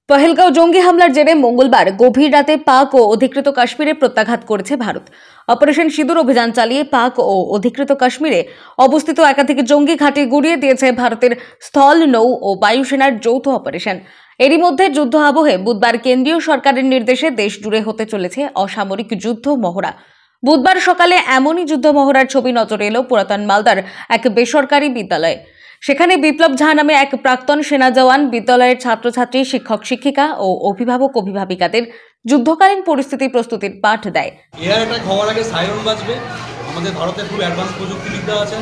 পহেলগাঁও জঙ্গি হামলার জেরে মঙ্গলবার গভীর রাতে পাক ও অধিকৃত কাশ্মীরে প্রত্যাঘাত করেছে ভারত। অপারেশন সিঁদুর অভিযান চালিয়ে পাক ও অধিকৃত কাশ্মীরে অবস্থিত একাধিক জঙ্গি ঘাঁটি গুড়িয়ে দিয়েছে ভারতের স্থল, নৌ ও বায়ুসেনার যৌথ অপারেশন। এরই মধ্যে যুদ্ধ আবহে বুধবার কেন্দ্রীয় সরকারের নির্দেশে দেশ জুড়ে হতে চলেছে অসামরিক যুদ্ধ মহড়া। বুধবার সকালে এমনই যুদ্ধ মহড়ার ছবি নজরে এলো পুরাতন মালদার এক বেসরকারি বিদ্যালয়ে। সেখানে বিপ্লব ঝা নামে এক প্রাক্তন সেনা জওয়ান বিদ্যালয়ের ছাত্রছাত্রী, শিক্ষক শিক্ষিকা ও অভিভাবক অভিভাবিকাদের যুদ্ধকালীন পরিস্থিতি প্রস্তুতির পাঠ দেয়। এয়ার অ্যাটাক হওয়ার আগে সাইরন বাজবে। আমাদের ভারতের খুব অ্যাডভান্স প্রযুক্তিবিদ্যা আছে।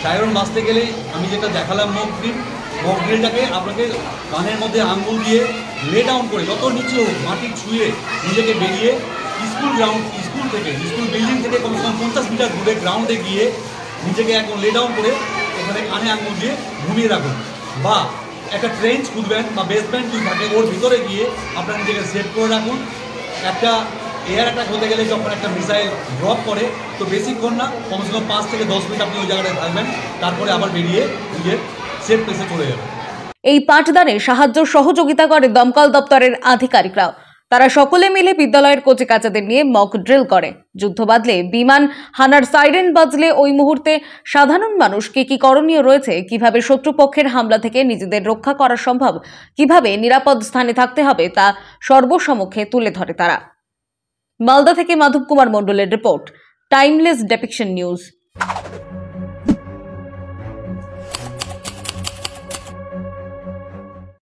সাইরন বাজতে গেলে আমি যেটা দেখালাম মক ড্রিলটাকে আপনাকে কানের মধ্যে আঙ্গুল দিয়ে লে ডাউন করে যত নিচে হোক মাটি ছুঁয়ে নিজেকে বেরিয়ে স্কুল বিল্ডিং থেকে কমসে কম 50 মিটার দূরে গ্রাউন্ডে গিয়ে নিজেকে একদম লে ডাউন করে ওখানে কানে আঙুল দিয়ে ঘুমিয়ে রাখুন, বা একটা ট্রেঞ্চ খুঁজবেন বা বেসমেন্ট যদি থাকে ওর ভিতরে গিয়ে আপনার নিজেকে সেভ করে রাখুন। একটা এয়ার অ্যাটাক হতে গেলে যখন একটা মিসাইল ড্রপ করে তো বেশিক্ষণ না, কমসে কম 5 থেকে 10 মিনিট আপনি ওই জায়গাটায় থাকবেন, তারপরে আবার বেরিয়ে নিজের সেফ প্লেসে চলে যাবেন। এই পাঠদানে সাহায্য সহযোগিতা করে দমকল দপ্তরের আধিকারিকরাও। তারা সকলে মিলে বিদ্যালয়ের কচিকাচাদের নিয়ে মক ড্রিল করে। যুদ্ধ বাঁধলে, বিমান হানার সাইরেন বাজলে ওই মুহূর্তে সাধারণ মানুষ কি করণীয় রয়েছে, কিভাবে শত্রুপক্ষের হামলা থেকে নিজেদের রক্ষা করা সম্ভব, কিভাবে নিরাপদ স্থানে থাকতে হবে তা সর্বসমক্ষে তুলে ধরে তারা। মালদা থেকে মাধব কুমার মণ্ডলের রিপোর্ট, টাইমলেস ডেপিকশন নিউজ।